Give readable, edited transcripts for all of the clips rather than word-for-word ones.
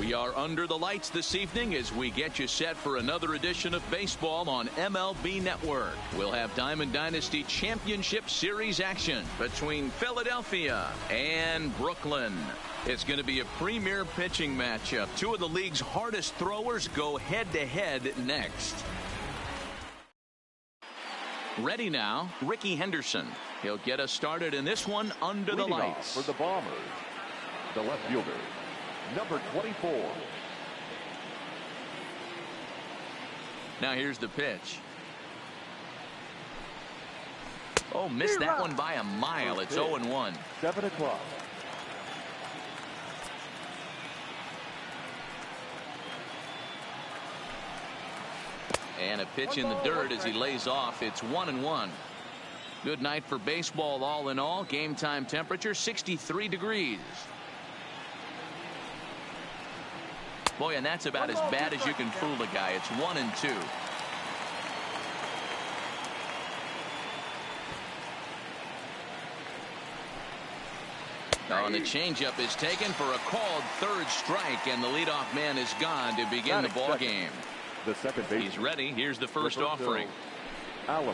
We are under the lights this evening as we get you set for another edition of baseball on MLB Network. We'll have Diamond Dynasty Championship Series action between Philadelphia and Brooklyn. It's going to be a premier pitching matchup. Two of the league's hardest throwers go head-to-head next. Ready now, Ricky Henderson. He'll get us started in this one under the lights. For the Bombers, the left fielder, number 24. Now here's the pitch. Oh, missed that one by a mile. It's 0-1. 7 o'clock. And a pitch in the dirt as he lays off. It's 1-1. Good night for baseball all in all. Game time temperature 63 degrees. Boy, and that's about as bad as you can fool a guy. It's 1-2. Now, and the changeup is taken for a called third strike, and the leadoff man is gone to begin the ball game. The second base. He's ready. Here's the first offering. Alomar.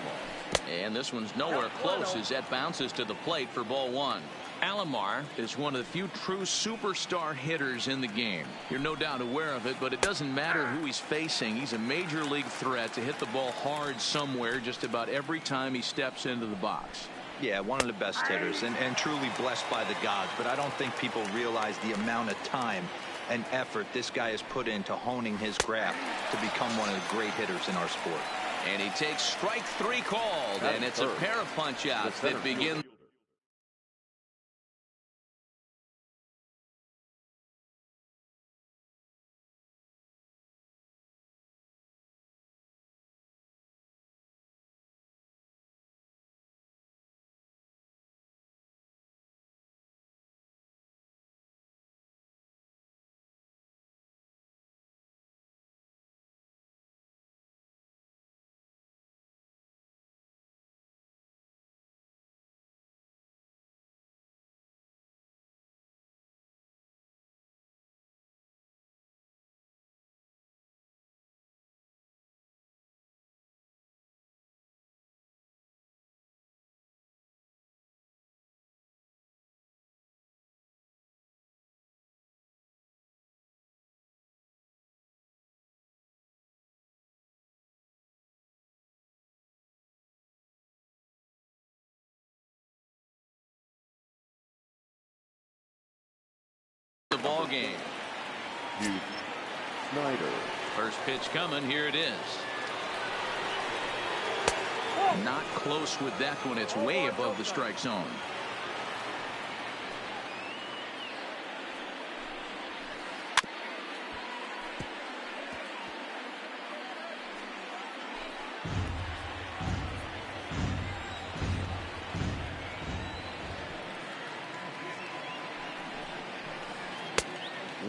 And this one's nowhere close as that bounces to the plate for ball one. Alomar is one of the few true superstar hitters in the game. You're no doubt aware of it, but it doesn't matter who he's facing. He's a major league threat to hit the ball hard somewhere just about every time he steps into the box. Yeah, one of the best hitters and truly blessed by the gods, but I don't think people realize the amount of time and effort this guy has put into honing his craft to become one of the great hitters in our sport. And he takes strike three called, and it's a pair of punch outs that begin. The ball game. Snyder. First pitch coming. Here it is. Not close with that one. It's way above the strike zone.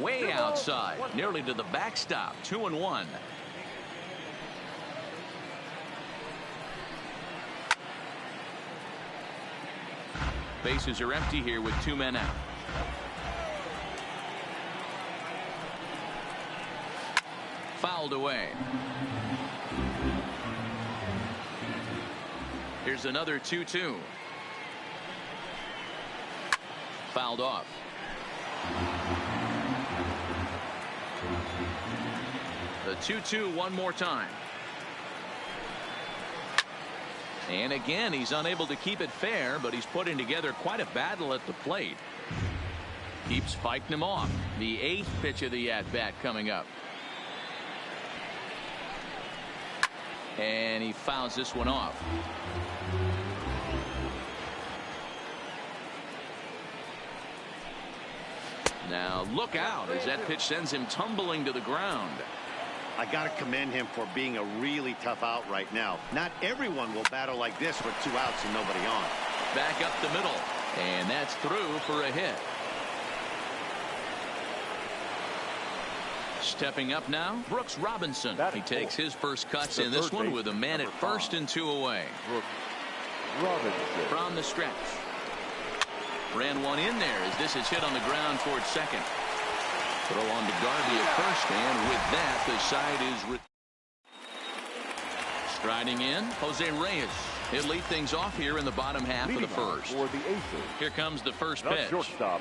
Way outside, nearly to the backstop. 2-1. Bases are empty here with 2 men out. Fouled away. Here's another 2-2. Fouled off. The 2-2 one more time. And again, he's unable to keep it fair, but he's putting together quite a battle at the plate. Keeps fighting him off. The 8th pitch of the at-bat coming up. And he fouls this one off. Now look out as that pitch sends him tumbling to the ground. I got to commend him for being a really tough out right now. Not everyone will battle like this with 2 outs and nobody on. Back up the middle, and that's through for a hit. Stepping up now, Brooks Robinson. He takes his first cuts in this one with a man at first and 2 away. From the stretch. Ran one in there as this is hit on the ground towards second. Throw on to Garvey at first, and with that, the side is striding in. Jose Reyes. He'll lead things off here in the bottom half of the first. For the Aces, here comes the first the pitch. shortstop,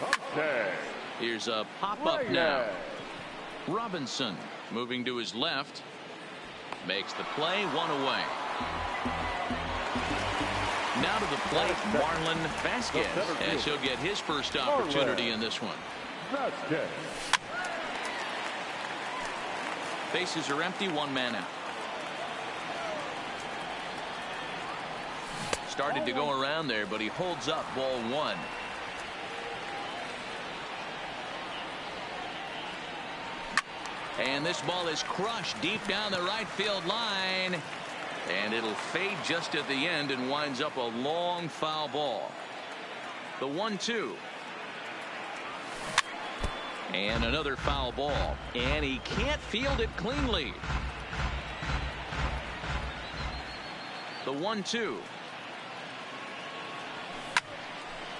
Jose Here's a pop-up now. Robinson moving to his left. Makes the play, one away. Now to the plate, Marlon Vasquez, as he'll get his first opportunity in this one. Vasquez. Bases are empty, one man out. Started to go around there, but he holds up, ball one. And this ball is crushed deep down the right field line. And it'll fade just at the end and winds up a long foul ball. The 1-2. And another foul ball. And he can't field it cleanly. The 1-2.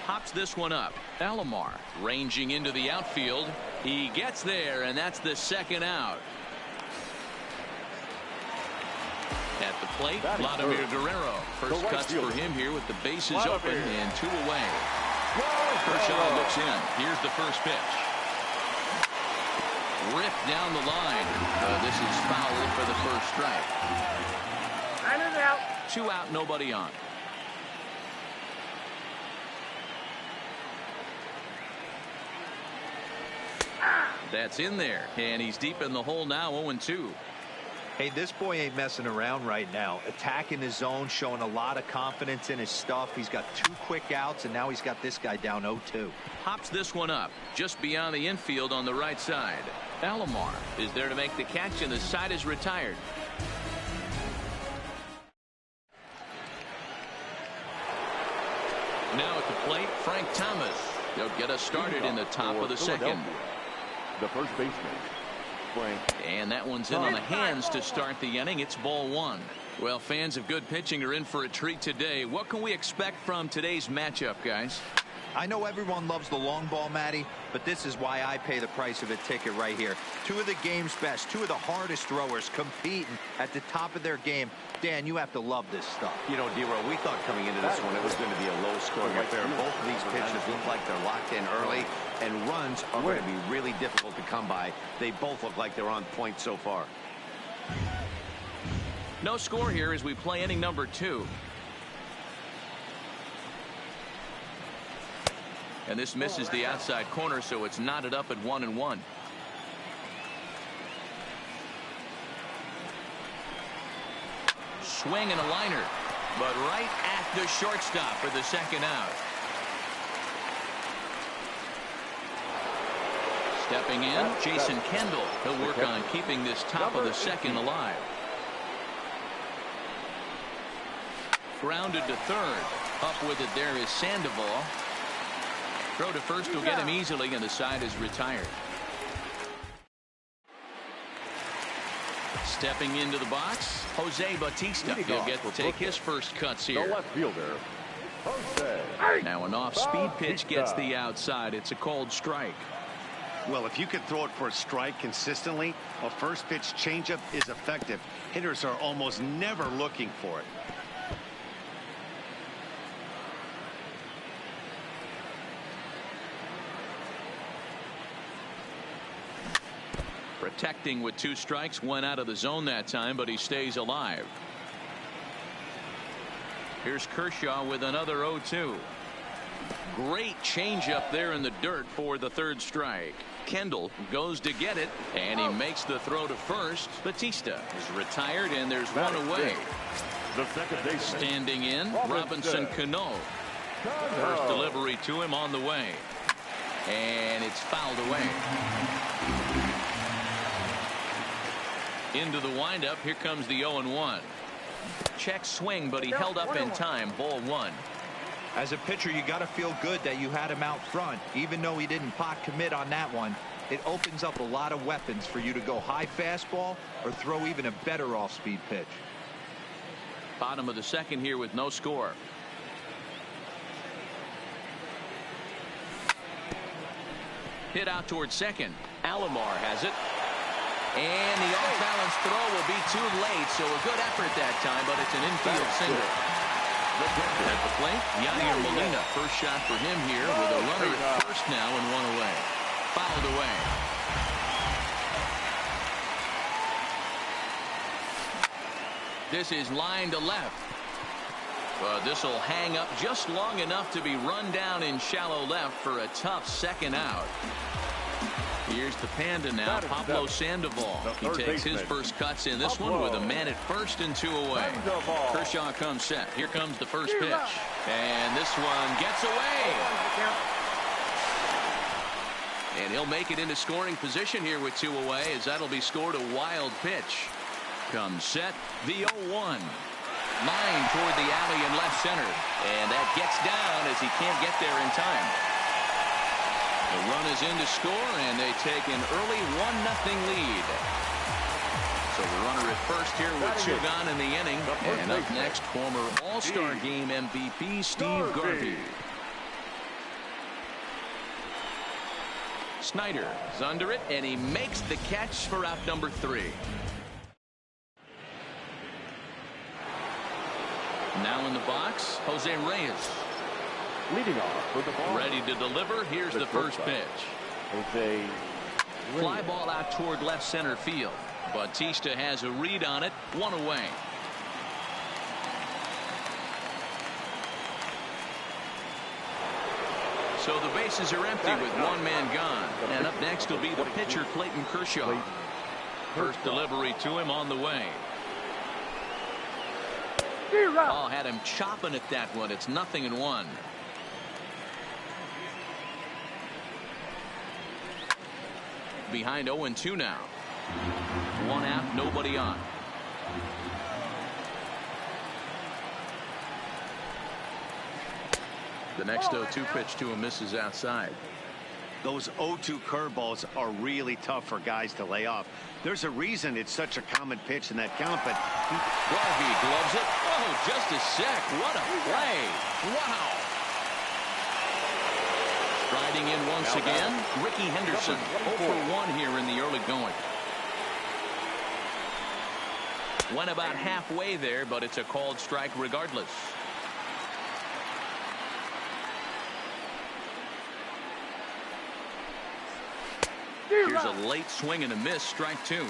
Hops this one up. Alomar ranging into the outfield. He gets there, and that's the second out. At the plate, Vladimir Guerrero. First cuts for him here with the bases open and two away. Kershaw looks in. Here's the first pitch. Ripped down the line. This is foul for the first strike. Out. 2 out, nobody on. That's in there, and he's deep in the hole now, 0-2. Hey, this boy ain't messing around right now. Attacking his zone, showing a lot of confidence in his stuff. He's got 2 quick outs, and now he's got this guy down 0-2. Hops this one up just beyond the infield on the right side. Alomar is there to make the catch, and the side is retired. Now at the plate, Frank Thomas. He'll get us started in the top of the second. The first baseman, Frank. And that one's in on the hands to start the inning. It's ball one. Well, fans of good pitching are in for a treat today. What can we expect from today's matchup, guys? I know everyone loves the long ball, Matty, but this is why I pay the price of a ticket right here. 2 of the game's best, 2 of the hardest throwers competing at the top of their game. Dan, you have to love this stuff. You know, D-Row, we thought coming into this one it was going to be a low-scoring affair. Both of these pitchers look like they're locked in early, and runs are going to be really difficult to come by. They both look like they're on point so far. No score here as we play inning number 2. And this misses the outside corner, so it's knotted up at 1-1. Swing and a liner, but right at the shortstop for the second out. Stepping in, Jason Kendall. He'll work on keeping this top of the second alive. Grounded to third. Up with it there is Sandoval. Throw to first will get him easily, and the side is retired. Stepping into the box, Jose Bautista. He'll get to take his first cuts here. The left fielder, Jose. Now an off-speed pitch gets the outside. It's a called strike. Well, if you can throw it for a strike consistently, a first pitch changeup is effective. Hitters are almost never looking for it. Protecting with 2 strikes, went out of the zone that time, but he stays alive. Here's Kershaw with another 0-2. Great changeup there in the dirt for the third strike. Kendall goes to get it, and he makes the throw to first. Bautista is retired, and there's one away. The second baseman, standing in, Robinson Cano. First delivery to him on the way, and it's fouled away. Into the windup. Here comes the 0-1. Check swing, but he held up in time. Ball 1. As a pitcher, you got to feel good that you had him out front. Even though he didn't pot commit on that one, it opens up a lot of weapons for you to go high fastball or throw even a better off-speed pitch. Bottom of the second here with no score. Hit out towards second. Alomar has it. And the off-balance throw will be too late, so a good effort that time, but it's an infield single. At the plate, Yadier Molina. First shot for him here with a runner at first now and one away. Fouled away. This is line to left. This will hang up just long enough to be run down in shallow left for a tough second out. Here's the Panda now, Pablo Sandoval. He takes his first cuts in this one with a man at first and 2 away. Kershaw comes set. Here comes the first pitch. And this one gets away. And he'll make it into scoring position here with 2 away, as that'll be scored a wild pitch. Comes set, the 0-1. Line toward the alley in left center. And that gets down as he can't get there in time. The run is in to score, and they take an early 1-0 lead. So the runner at first here with 2 gone in the inning. And up next, former All-Star Game MVP Steve Garvey. Snyder is under it, and he makes the catch for out number 3. Now in the box, Jose Reyes. Leading off for the ball. Ready to deliver. Here's the first pitch. Jose Fly ball out toward left center field. Bautista has a read on it. 1 away. So the bases are empty with 1 man gone. And up next will be the pitcher, Clayton Kershaw. First delivery to him on the way. Oh, had him chopping at that one. It's 0-1. Behind 0-2 now. 1 out, nobody on. The next 0-2 pitch to him misses outside. Those 0-2 curveballs are really tough for guys to lay off. There's a reason it's such a common pitch in that count, but Garvey gloves it. Oh, just a sec. What a play. Wow. Striding in once again, Ricky Henderson. 0 for 1 here in the early going. Went about halfway there, but it's a called strike regardless. Here's a late swing and a miss, strike 2.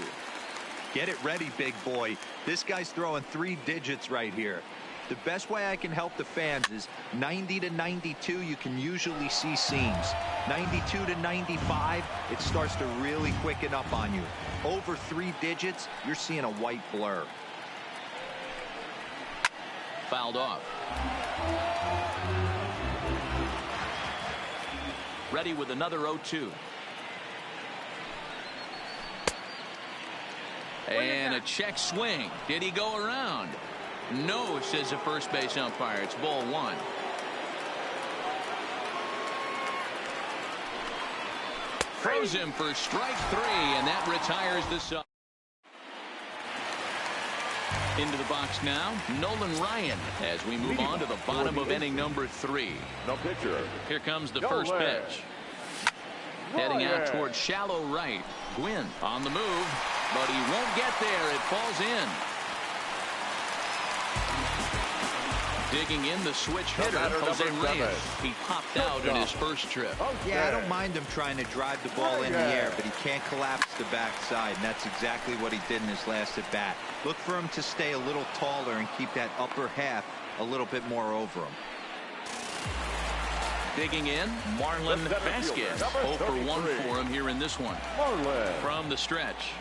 Get it ready, big boy. This guy's throwing 3 digits right here. The best way I can help the fans is 90 to 92. You can usually see seams. 92 to 95, it starts to really quicken up on you. Over 3 digits, you're seeing a white blur. Fouled off. Ready with another 0-2. And a check swing. Did he go around? No, says the first base umpire. It's ball 1. Throws him for strike 3, and that retires the sub. Into the box now, Nolan Ryan, as we move on to the bottom of inning number 3. No pitcher. Here comes the first pitch. Heading out towards shallow right. Gwynn on the move, but he won't get there. It falls in. Digging in the switch hitter, Jose Reyes. He popped out in his first trip. Yeah, I don't mind him trying to drive the ball in the air, but he can't collapse the backside, and that's exactly what he did in his last at bat. Look for him to stay a little taller and keep that upper half a little bit more over him. Digging in, Marlon Vasquez. 0 for 1 for him here in this one. From the stretch.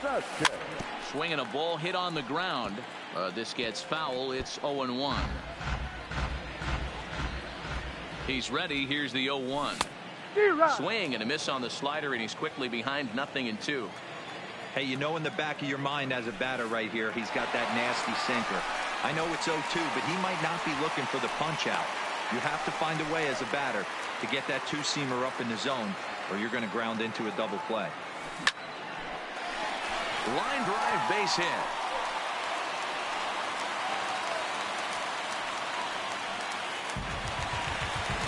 Swinging a ball hit on the ground. This gets foul. It's 0-1. He's ready. Here's the 0-1. Swing and a miss on the slider, and he's quickly behind 0-2. Hey, you know in the back of your mind as a batter right here, he's got that nasty sinker. I know it's 0-2, but he might not be looking for the punch out. You have to find a way as a batter to get that 2-seamer up in the zone, or you're going to ground into a double play. Line drive, base hit.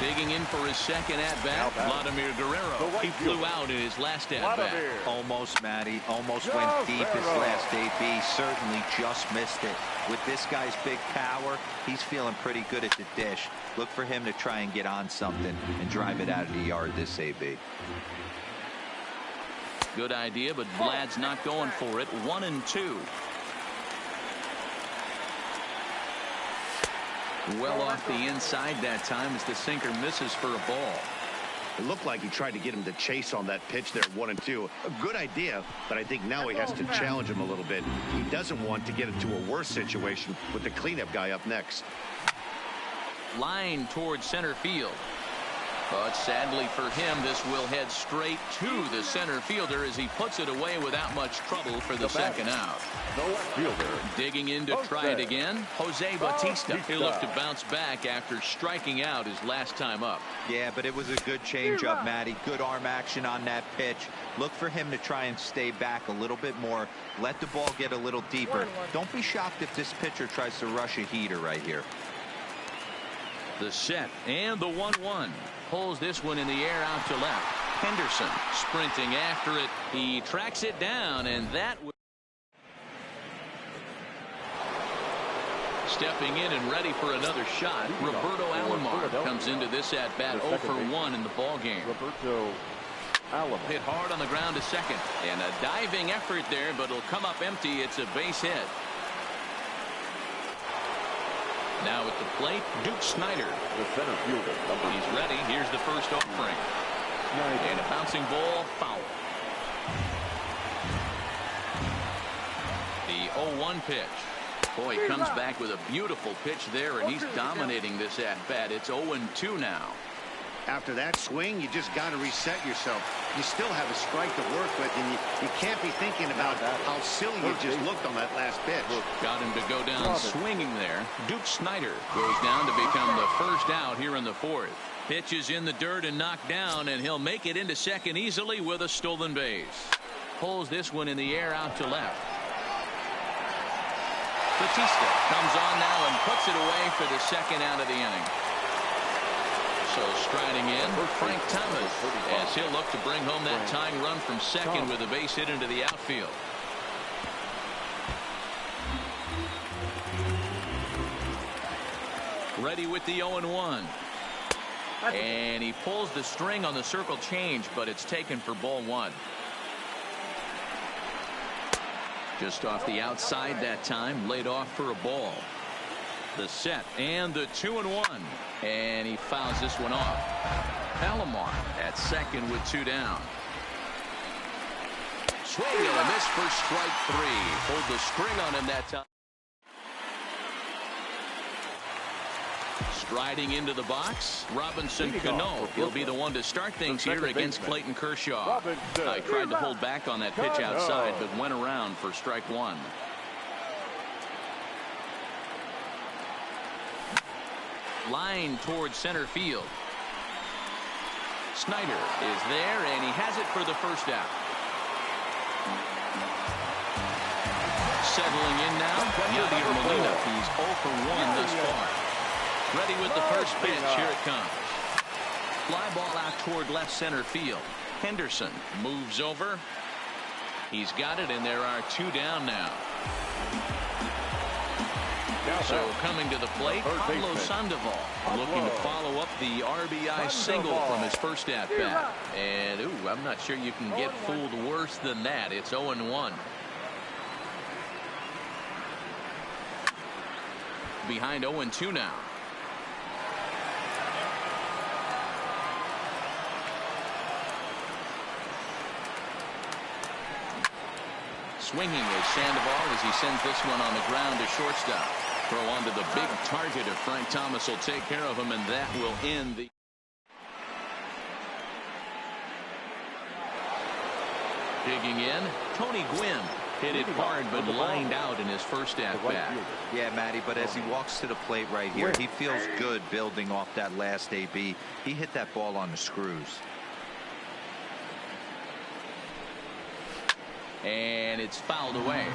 Digging in for his second at-bat, Vladimir Guerrero. He flew out in his last at-bat. Almost, Matty. Almost went deep his last AB. Certainly just missed it. With this guy's big power, he's feeling pretty good at the dish. Look for him to try and get on something and drive it out of the yard this AB. Good idea, but Vlad's not going for it. 1-2. Well off the inside that time as the sinker misses for a ball. It looked like he tried to get him to chase on that pitch there, 1-2. A good idea, but I think now he has to challenge him a little bit. He doesn't want to get into a worse situation with the cleanup guy up next. Line towards center field. But sadly for him, this will head straight to the center fielder as he puts it away without much trouble for the second out. The left fielder. Digging in to try it again, Jose Bautista. He'll look to bounce back after striking out his last time up. Yeah, but it was a good changeup, Matty. Good arm action on that pitch. Look for him to try and stay back a little bit more. Let the ball get a little deeper. Don't be shocked if this pitcher tries to rush a heater right here. The set and the 1-1. Pulls this one in the air out to left. Henderson sprinting after it. He tracks it down, and that stepping in and ready for another shot. Roberto Alomar comes into this at bat 0 for 1 in the ball game. Roberto Alomar hit hard on the ground to second, and a diving effort there, but it'll come up empty. It's a base hit. Now at the plate, Duke Snider. The center fielder. He's ready. Here's the first offering. And a bouncing ball, foul. The 0-1 pitch. Boy, he comes back with a beautiful pitch there, and he's dominating this at-bat. It's 0-2 now. After that swing, you just got to reset yourself. You still have a strike to work with, and you can't be thinking about how silly you just looked on that last pitch. Got him to go down swinging there. Duke Snider goes down to become the first out here in the fourth. Pitch is in the dirt and knocked down, and he'll make it into second easily with a stolen base. Pulls this one in the air out to left. Batista comes on now and puts it away for the second out of the inning. So striding in, Frank Thomas, as he'll look to bring home that tying run from second with a base hit into the outfield. Ready with the 0-1. And he pulls the string on the circle change, but it's taken for ball one. Just off the outside that time, laid off for a ball. The set and the 2-1, and he fouls this one off. Alomar at second with 2 down. Swing and a miss for strike 3. Pulled the string on him that time. Striding into the box, Robinson Cano. He'll be the one to start things here against Clayton Kershaw. I tried to hold back on that pitch outside, but went around for strike 1. Line towards center field. Snider is there, and he has it for the first out. Settling in now, Yadier Molina. He's 0 for 1 thus far. Ready with the first pitch. Here it comes. Fly ball out toward left center field. Henderson moves over. He's got it, and there are 2 down now. So coming to the plate, Pablo Sandoval looking to follow up the RBI single from his first at-bat. And, I'm not sure you can get fooled worse than that. It's 0-1. Behind 0-2 now. Swinging is Sandoval as he sends this one on the ground to shortstop. Throw onto the big target if Frank Thomas will take care of him, and that will end the. Digging in, Tony Gwynn hit it hard but lined out in his first at-bat. Yeah, Matty, but as he walks to the plate right here, he feels good building off that last AB. He hit that ball on the screws. And it's fouled away.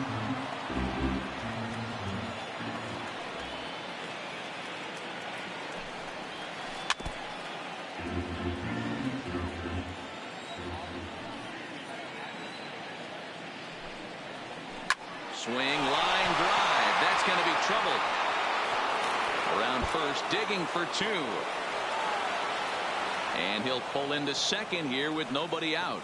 swing, line drive. That's going to be trouble. Around first, digging for 2. And he'll pull into second here with nobody out.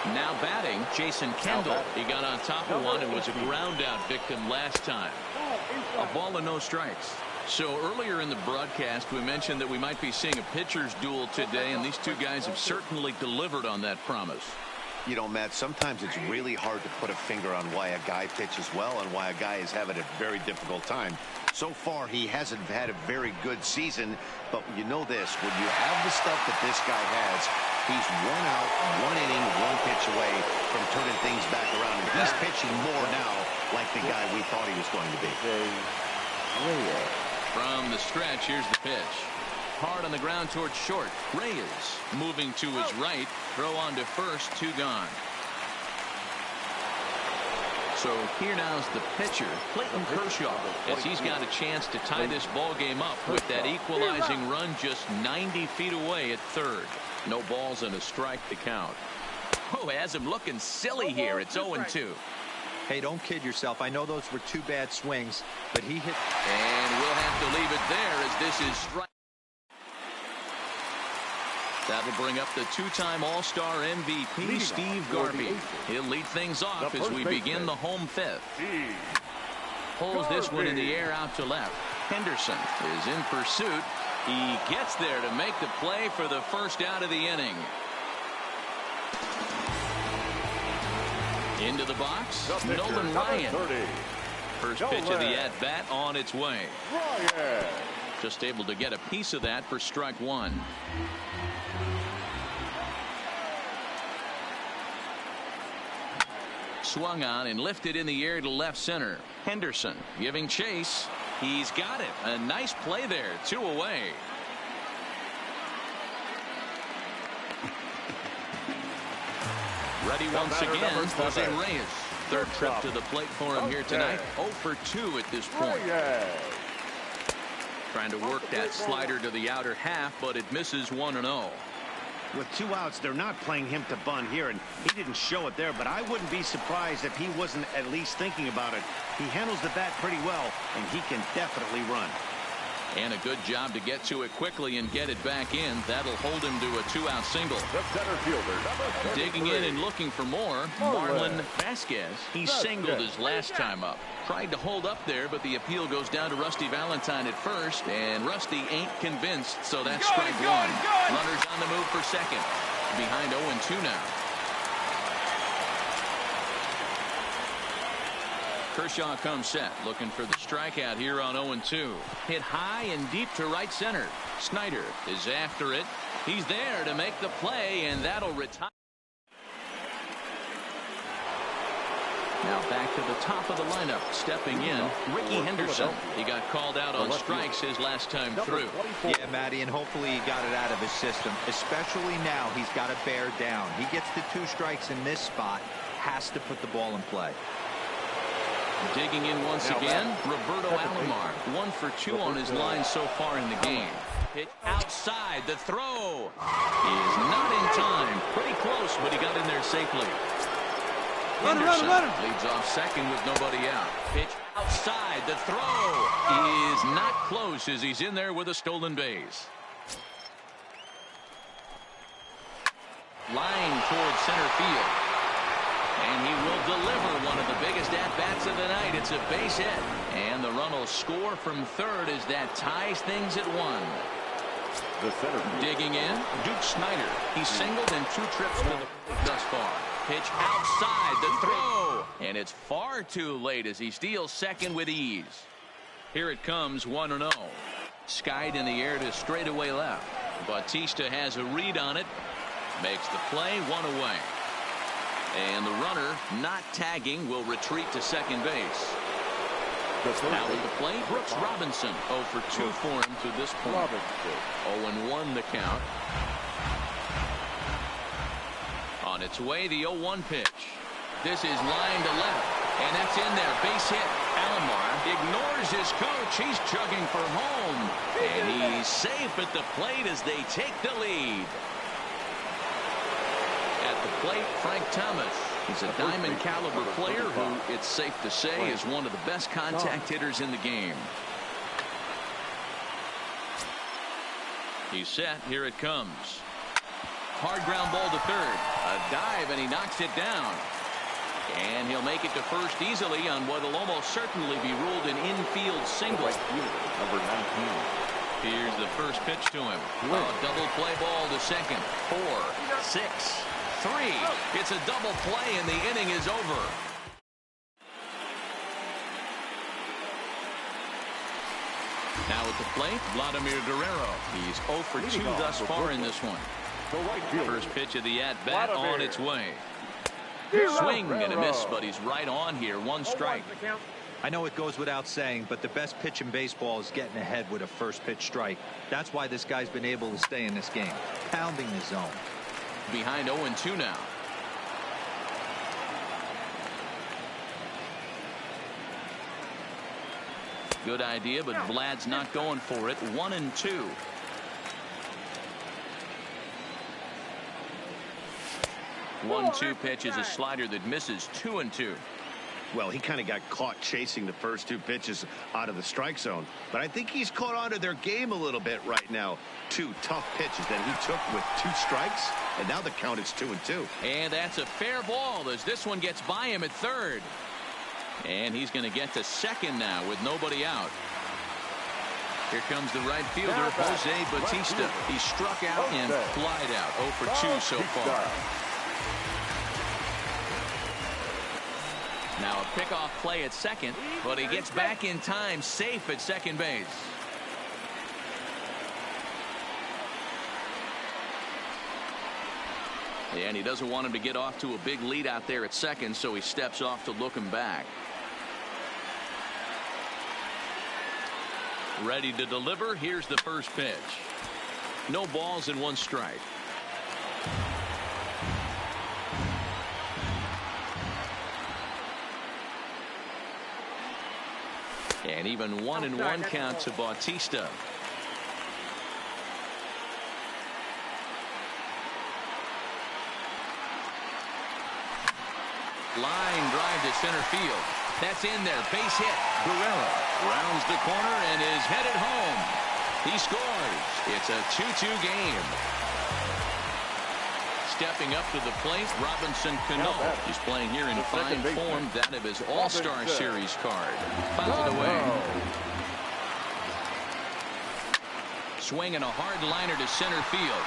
Now batting, Jason Kendall. He got on top of one and was a ground out victim last time. A ball and no strikes. So earlier in the broadcast, we mentioned that we might be seeing a pitcher's duel today, and these two guys have certainly delivered on that promise. You know, Matt, sometimes it's really hard to put a finger on why a guy pitches well and why a guy is having a very difficult time. So far, he hasn't had a very good season, but you know this, when you have the stuff that this guy has, he's 1 out, 1 inning, 1 pitch away from turning things back around. And he's pitching more now like the guy we thought he was going to be. From the stretch, here's the pitch. Hard on the ground towards short. Reyes moving to his right. Throw on to first. 2 gone. So here now's the pitcher, Clayton Kershaw, as he's got a chance to tie this ball game up with that equalizing run just 90 feet away at third. No balls and a strike to count. Oh, has him looking silly here. It's 0-2. Hey, don't kid yourself. I know those were 2 bad swings, but he hit. And we'll have to leave it there as this is strike. That'll bring up the 2-time All-Star MVP, Steve Garvey. He'll lead things off as we begin the home 5th. Pulls this one in the air out to left. Henderson is in pursuit. He gets there to make the play for the first out of the inning. Into the box, Nolan Ryan. First pitch of the at-bat on its way. Just able to get a piece of that for strike 1. Swung on and lifted in the air to left center. Henderson giving chase. He's got it. A nice play there. 2 away. Ready once again, Jose Reyes. Third trip to the plate for him here tonight. 0 for 2 at this point. Trying to work that slider to the outer half, but it misses 1-0. With 2 outs, they're not playing him to bunt here, and he didn't show it there, but I wouldn't be surprised if he wasn't at least thinking about it. He handles the bat pretty well, and he can definitely run. And a good job to get to it quickly and get it back in. That'll hold him to a 2-out single. The center fielder, Digging in and looking for more, Marlon Vasquez. He singled his last time up. Tried to hold up there, but the appeal goes down to Rusty Valentine at first, and Rusty ain't convinced, so that's strike 1. Runners on the move for second. Behind 0-2 now. Kershaw comes set, looking for the strikeout here on 0-2. Hit high and deep to right center. Snyder is after it. He's there to make the play, and that'll retire. Now back to the top of the lineup, stepping in, Ricky Henderson. He got called out on strikes his last time through. Yeah, Matty, and hopefully he got it out of his system. Especially now, he's got to bear down. He gets the 2 strikes in this spot, has to put the ball in play. Digging in once again, Roberto Alomar. 1 for 2 on his line so far in the game. Hit outside, the throw is not in time. Pretty close, but he got in there safely. Henderson leads off second with nobody out. Pitch outside, the throw is not close as he's in there with a stolen base. Line towards center field. And he will deliver one of the biggest at-bats of the night. It's a base hit. And the run will score from third as that ties things at 1. The center. Digging in, Duke Snyder. He's singled in 2 trips to the plate thus far. Pitch outside, the throw. And it's far too late as he steals second with ease. Here it comes, 1-0. Skied in the air to straightaway left. Bautista has a read on it. Makes the play, 1 away. And the runner, not tagging, will retreat to second base. Now at the plate, Brooks Robinson. 0 for 2 for him to this point. 0-1 the count. On its way, the 0-1 pitch. This is line to left. And that's in there. Base hit. Alomar ignores his coach. He's chugging for home. And he's safe at the plate as they take the lead. At the plate, Frank Thomas. He's a diamond caliber player who, it's safe to say, is one of the best contact hitters in the game. He's set. Here it comes. Hard ground ball to third. A dive, and he knocks it down. And he'll make it to first easily on what will almost certainly be ruled an infield single. Number 19. Here's the first pitch to him. A double play ball to second. 4, 6, 3. It's a double play, and the inning is over. Now at the plate, Vladimir Guerrero. He's 0 for 2 thus far in this one. First pitch of the at-bat on its way. Swing and a miss, but he's right on here. 1 strike. I know it goes without saying, but the best pitch in baseball is getting ahead with a first pitch strike. That's why this guy's been able to stay in this game, pounding the zone. Behind 0-2 now. Good idea, but Vlad's not going for it. 1-2. One-two pitch is a slider that misses. 2-2. Well, he kind of got caught chasing the first 2 pitches out of the strike zone. But I think he's caught on to their game a little bit right now. 2 tough pitches that he took with 2 strikes, and now the count is 2-2. And that's a fair ball as this one gets by him at third. And he's going to get to second now with nobody out. Here comes the right fielder, Jose Bautista. He struck out and flied out. 0 for 2 so far. Now a pickoff play at second, but he gets back in time, safe at second base. And he doesn't want him to get off to a big lead out there at second, so he steps off to look him back. Ready to deliver. Here's the first pitch. No balls and 1 strike. And even 1-1 count to Bautista. Line drive to center field. That's in there. Base hit. Guerrero rounds the corner and is headed home. He scores. It's a 2-2 game. Stepping up to the plate, Robinson Cano. He's playing here in fine form, that of his All-Star Series card. Fouled away. Swinging a hard liner to center field.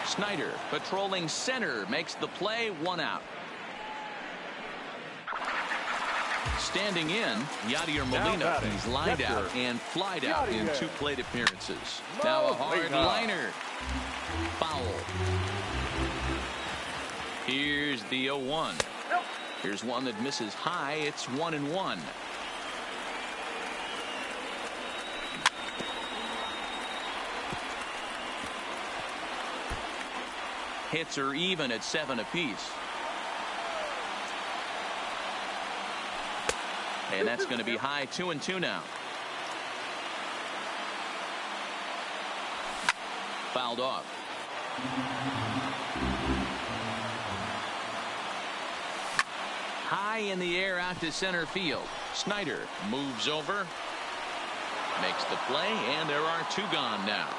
Snyder patrolling center makes the play. 1 out. Standing in, Yadier Molina. He's lined out and flied out in 2 plate appearances. Now a hard liner. Foul. Here's the 0-1. Here's one that misses high. It's 1-1. Hits are even at 7 apiece. And that's going to be high. 2-2 now. Fouled off. High in the air out to center field. Snyder moves over. Makes the play, and there are 2 gone now.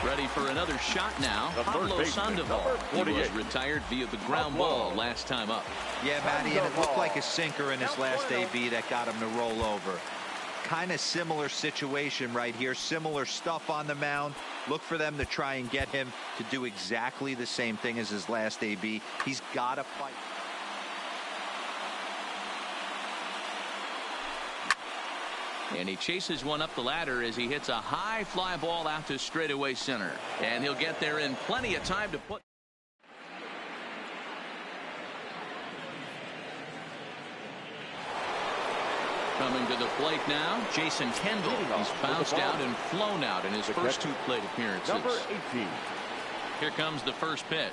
Ready for another shot now. Pablo Sandoval. He was retired via the ground ball last time up. Yeah, Matty, and it looked like a sinker in his last AB that got him to roll over. Kind of similar situation right here. Similar stuff on the mound. Look for them to try and get him to do exactly the same thing as his last AB. He's got to fight. And he chases one up the ladder as he hits a high fly ball out to straightaway center. And he'll get there in plenty of time to put. Coming to the plate now, Jason Kendall. He's bounced out and flown out in his first 2 plate appearances. Number 18. Here comes the first pitch.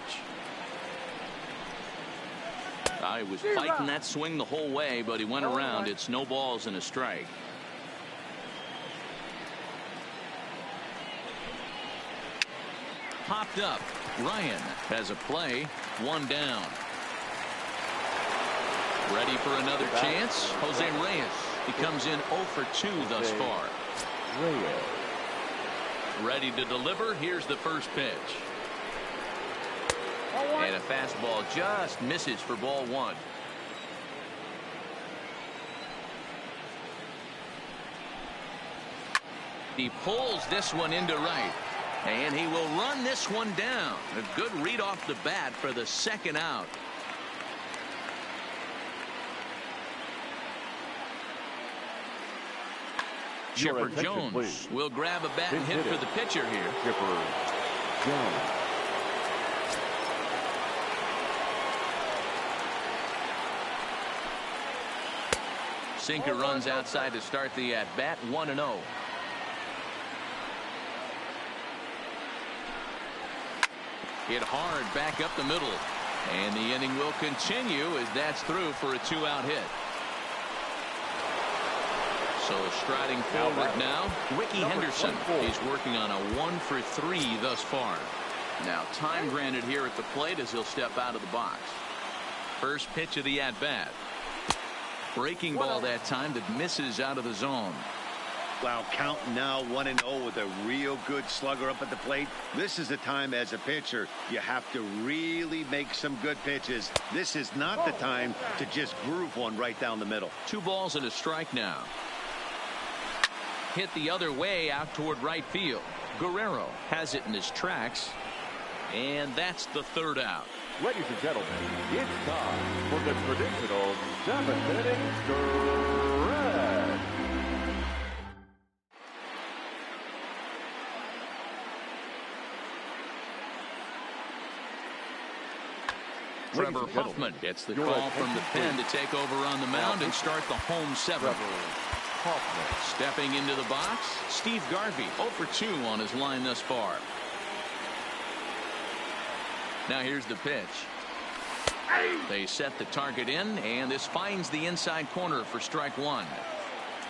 He was fighting that swing the whole way, but he went around. It's no balls and a strike. popped up. Ryan has a play. 1 down. Ready for another chance. Jose Reyes. He comes in 0 for 2 thus far. Ready to deliver. Here's the first pitch. And a fastball just misses for ball 1. He pulls this one into right. And he will run this one down. A good read off the bat for the second out. Chipper Jones will grab a bat and hit for the pitcher here. Chipper Jones. Sinker runs outside to start the at bat. 1-0. Hit hard back up the middle. And the inning will continue as that's through for a 2-out hit. So striding forward now, Ricky Henderson. He's working on a 1 for 3 thus far. Now time granted here at the plate as he'll step out of the box. First pitch of the at-bat. Breaking ball that time that misses out of the zone. Wow, count now 1-0 with a real good slugger up at the plate. This is the time as a pitcher you have to really make some good pitches. This is not the time to just groove one right down the middle. 2 balls and a strike now. Hit the other way out toward right field. Guerrero has it in his tracks. And that's the 3rd out. Ladies and gentlemen, it's time for the traditional 7th inning stretch. Trevor Hoffman gets the call from the pen to take over on the mound and start the home 7th. Stepping into the box, Steve Garvey 0 for 2 on his line thus far. Now here's the pitch. They set the target in, and this finds the inside corner for strike 1.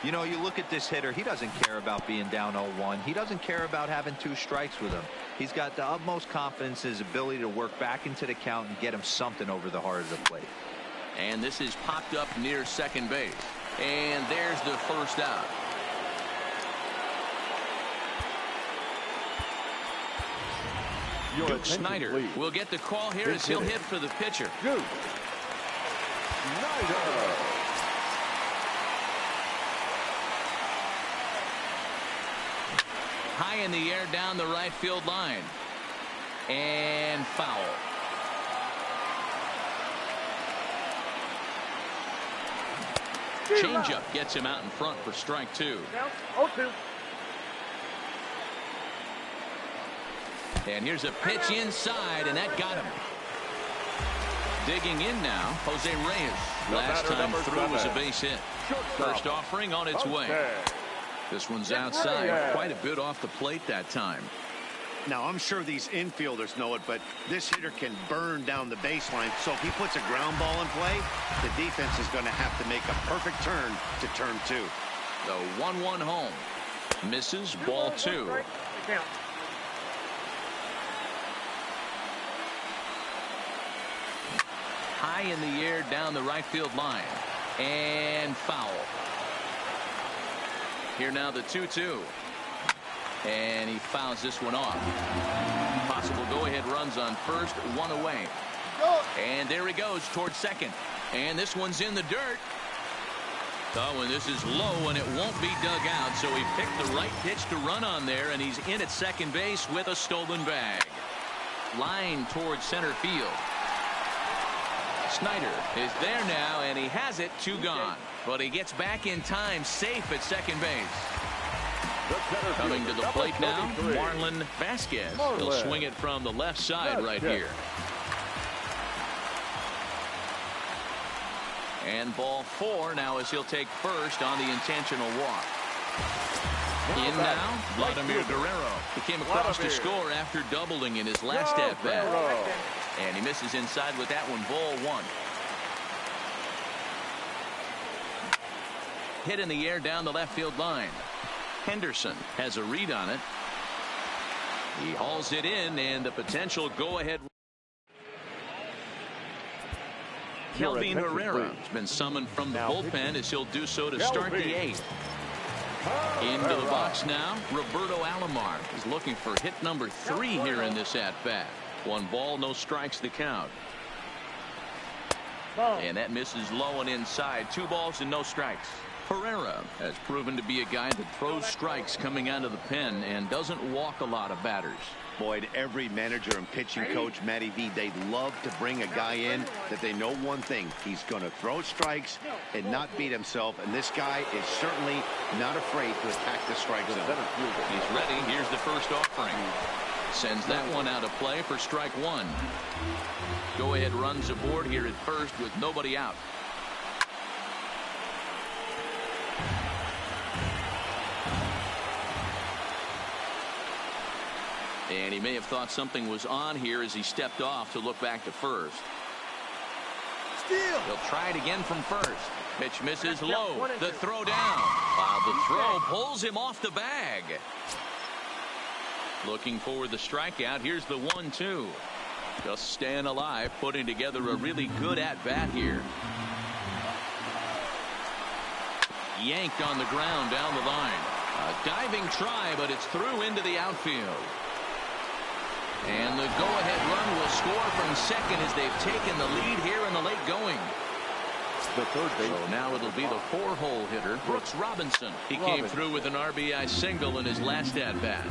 You know, you look at this hitter, he doesn't care about being down 0-1. He doesn't care about having 2 strikes with him. He's got the utmost confidence in his ability to work back into the count and get him something over the heart of the plate. And this is popped up near second base. And there's the first out. Duke Snyder will get the call here as he'll hit for the pitcher. Duke Snyder. High in the air down the right field line. And foul. Changeup gets him out in front for strike 2. 0-2. And here's a pitch inside, and that got him. Digging in now, Jose Reyes. Last time through was a base hit. First offering on its way. This one's outside, quite a bit off the plate that time. Now, I'm sure these infielders know it, but this hitter can burn down the baseline. So if he puts a ground ball in play, the defense is going to have to make a perfect turn to turn 2. The 1-1 home. Misses, ball 2. High in the air down the right field line. And foul. Here now the 2-2. And he fouls this one off. Possible go-ahead runs on first, 1 away. And there he goes towards second. And this one's in the dirt. Oh, and this is low, and it won't be dug out. So he picked the right pitch to run on there, and he's in at second base with a stolen bag. Line towards center field. Snyder is there now, and he has it, 2 gone. But he gets back in time, safe at second base. Coming to the plate now, Marlon Vasquez. He'll swing it from the left side right here. And ball 4 now as he'll take first on the intentional walk. In now, Vladimir Guerrero. He came across to score after doubling in his last at-bat. And he misses inside with that one, ball 1. Hit in the air down the left field line. Henderson has a read on it. He hauls it in, and the potential go-ahead. Kelvin Herrera has been summoned from the bullpen as he'll do so to start the eighth. Into the box now, Roberto Alomar is looking for hit number 3 here in this at-bat. 1 ball, no strikes the count. And that misses low and inside. 2 balls and no strikes. Herrera has proven to be a guy that throws strikes coming out of the pen and doesn't walk a lot of batters. Boyd, every manager and pitching coach, Matty V, they'd love to bring a guy in that they know one thing. He's going to throw strikes and not beat himself. And this guy is certainly not afraid to attack the strike zone. He's ready. Here's the first offering. Sends that one out of play for strike 1. Go-ahead runs aboard here at first with nobody out. And he may have thought something was on here as he stepped off to look back to first. Steal. He'll try it again from first. Pitch misses low. The throw down. While the throw pulls him off the bag. Looking for the strikeout. Here's the 1-2. Just staying alive, putting together a really good at-bat here. Yanked on the ground down the line. A diving try, but it's through into the outfield. And the go-ahead run will score from second as they've taken the lead here in the late going. The third base. So now it'll be the 4-hole hitter, Brooks Robinson. He came through with an RBI single in his last at-bat.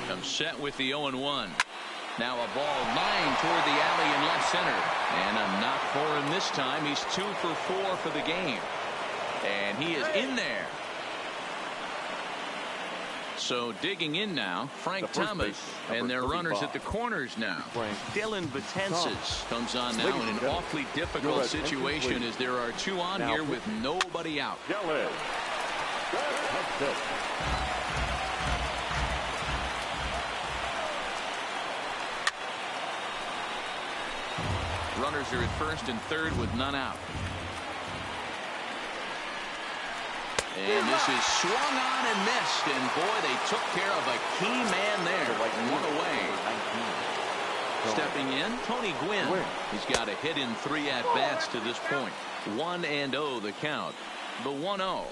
Comes set with the 0-1. Now a ball lined toward the alley in left center. And a knock for him this time. He's 2 for 4 for the game. And he is in there. So digging in now, Frank Thomas, and their runners at the corners now. Dylan Betances comes on now in an awfully difficult situation as there are 2 on here with nobody out. Runners are at first and third with none out. And this is swung on and missed. And boy, they took care of a key man there. Like 1 away. Stepping in, Tony Gwynn. He's got a hit in 3 at-bats to this point. 1-0 the count. The 1-0.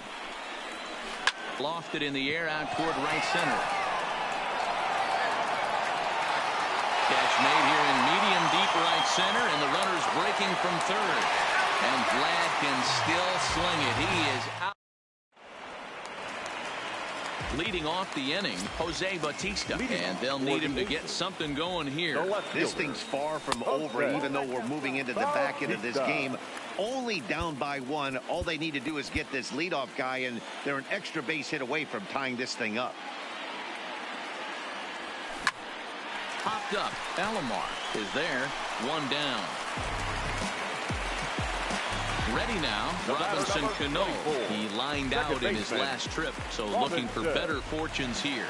Lofted in the air out toward right center. Catch made here in medium deep right center, and the runner's breaking from third. And Vlad can still sling it. He is out. Leading off the inning, Jose Bautista, and they'll need him to get something going here. This thing's far from over, even though we're moving into the back end of this game. Only down by 1. All they need to do is get this leadoff guy, and they're an extra base hit away from tying this thing up. Popped up. Alomar is there. 1 down. Ready now, Robinson Cano. He lined out in his last trip, so looking for better fortunes here.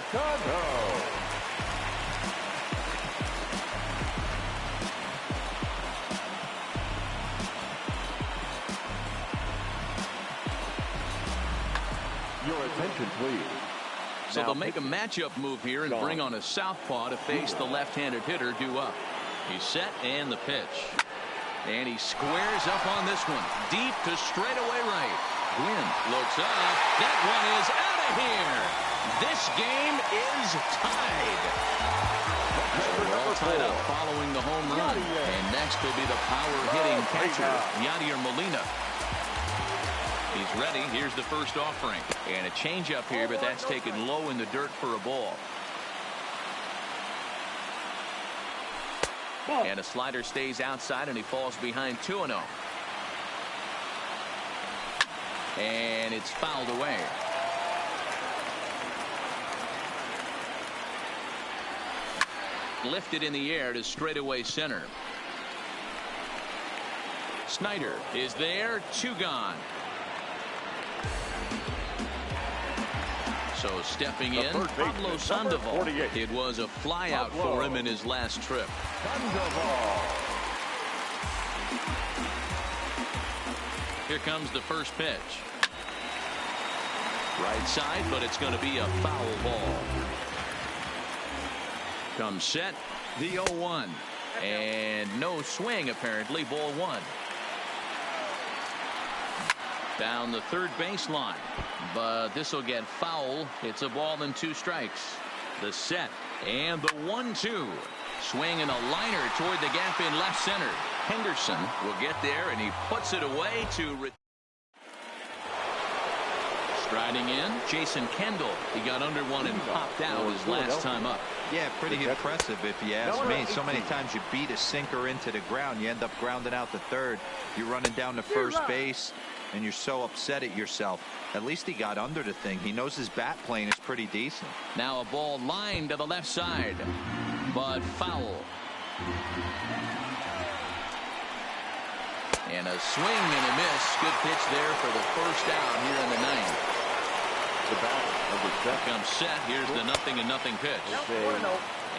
Your attention, please. So they'll make a matchup move here and bring on a southpaw to face the left-handed hitter due up. He's set and the pitch. And he squares up on this one. Deep to straightaway right. Gwynn looks up. That one is out of here. This game is tied. All tied up following the home run. And next will be the power-hitting catcher, Yadier Molina. He's ready. Here's the first offering. And a changeup here, but that's taken low in the dirt for a ball. And a slider stays outside, and he falls behind 2-0. And it's fouled away. Lifted in the air to straightaway center. Snyder is there. 2 gone. So stepping in, Pablo Sandoval. It was a flyout for him in his last trip. Here comes the first pitch. Right side, but it's going to be a foul ball. Comes set, the 0-1. And no swing, apparently, ball one. Down the third baseline. But this will get foul. It's a ball and 2 strikes. The set and the 1-2. Swing and a liner toward the gap in left center. Henderson will get there, and he puts it away to... Striding in, Jason Kendall. He got under one and popped out his last time up. Yeah, pretty impressive if you ask me. So many times you beat a sinker into the ground, you end up grounding out to third. You're running down to first base, and you're so upset at yourself. At least he got under the thing. He knows his bat plane is pretty decent. Now a ball lined to the left side, but foul. And a swing and a miss. Good pitch there for the first out here in the ninth. The batter, number 7. Comes set. Here's the 0-0 pitch.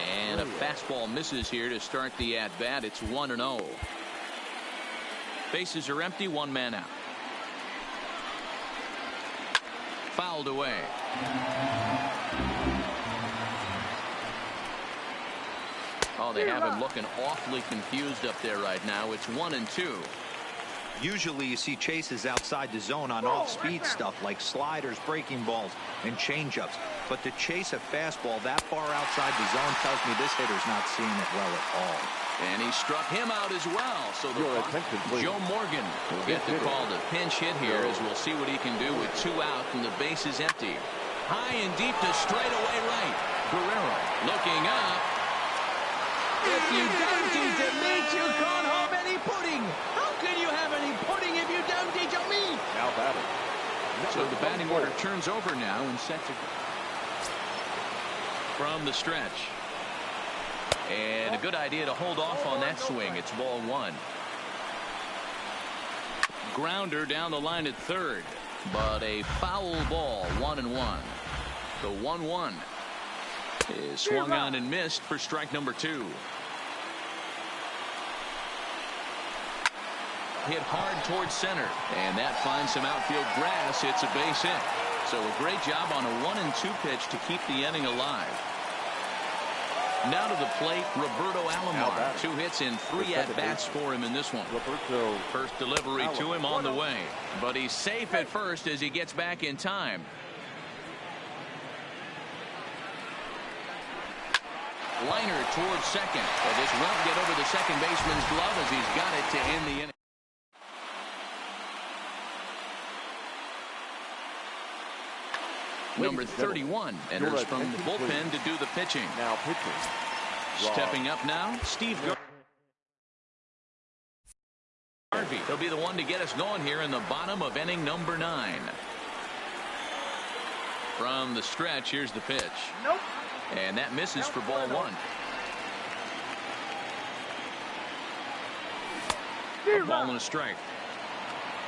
And a fastball misses here to start the at bat. It's 1-0. Bases are empty. 1 man out. Fouled away. Oh, they have him looking awfully confused up there right now. It's 1-2. Usually you see chases outside the zone on off-speed stuff like sliders, breaking balls, and changeups. But to chase a fastball that far outside the zone tells me this hitter's not seeing it well at all. And he struck him out as well. So Joe Morgan will get the call to pinch hit here, as we'll see what he can do with 2 out and the base is empty. High and deep to straightaway right. Guerrero looking up. If you don't eat the meat, you can't have any pudding. How can you have any pudding if you don't eat your meat? Now batting. So the batting order turns over now and sets it from the stretch. And a good idea to hold off on that swing. It's ball 1. Grounder down the line at third, but a foul ball. 1-1. The 1-1 is swung on and missed for strike number 2. Hit hard towards center, and that finds some outfield grass. It's a base hit. So a great job on a 1-2 pitch to keep the inning alive. Now to the plate, Roberto Alomar. 2 hits and 3 at-bats for him in this one. First delivery to him on the way, but he's safe at first as he gets back in time. Liner towards second, but this won't get over the second baseman's glove as he's got it to end the inning. Number 31 enters from the bullpen to do the pitching. Now pitching. Stepping up now, Steve Garvey. He'll be the one to get us going here in the bottom of inning number 9. From the stretch, here's the pitch. Nope. And that misses for ball 1. A ball and a strike.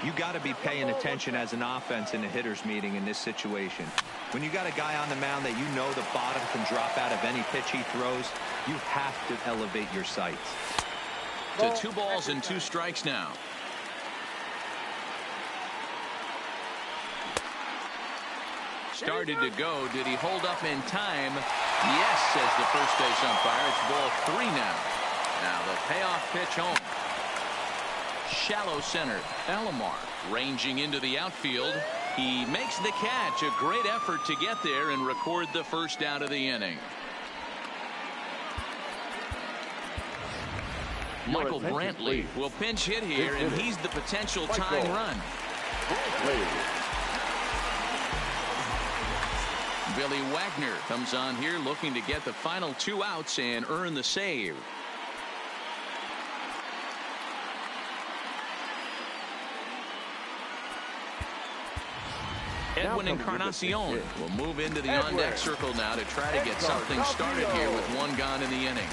You got to be paying attention as an offense in a hitter's meeting in this situation. When you got a guy on the mound that you know the bottom can drop out of any pitch he throws, you have to elevate your sights. To 2 balls and 2 strikes now. Started to go. Did he hold up in time? Yes, says the first base umpire. It's ball 3 now. Now the payoff pitch home. Shallow center. Alomar ranging into the outfield. He makes the catch. A great effort to get there and record the first out of the inning. Michael Brantley will pinch hit here, and he's the potential tying run. Billy Wagner comes on here looking to get the final 2 outs and earn the save. Edwin Encarnacion will move into the on-deck circle now to try to get something started here with 1 gone in the inning.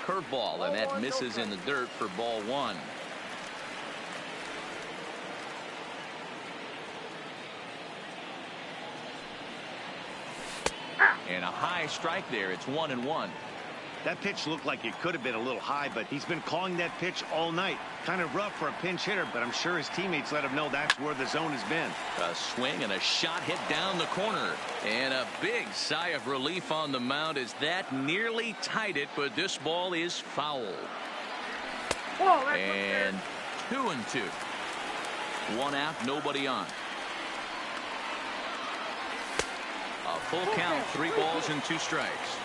Curveball, and that misses in the dirt for ball 1. And a high strike there. It's 1-1. That pitch looked like it could have been a little high, but he's been calling that pitch all night. Kind of rough for a pinch hitter, but I'm sure his teammates let him know that's where the zone has been. A swing and a shot hit down the corner. And a big sigh of relief on the mound as that nearly tied it, but this ball is foul. And 2-2. One out, nobody on. A full count, 3 balls and 2 strikes.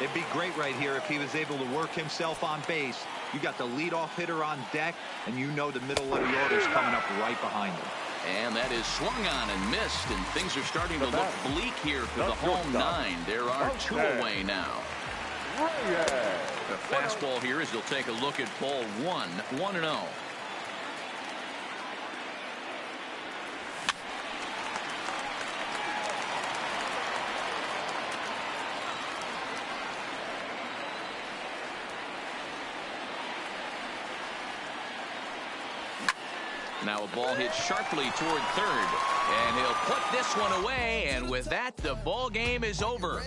It'd be great right here if he was able to work himself on base. You got the leadoff hitter on deck, and you know the middle of the order is coming up right behind him. And that is swung on and missed, and things are starting to look bleak here for the home 9. There are 2 away now. The fastball here as you'll take a look at ball 1, 1-0. Now a ball hit sharply toward third, and he'll put this one away, and with that the ball game is over.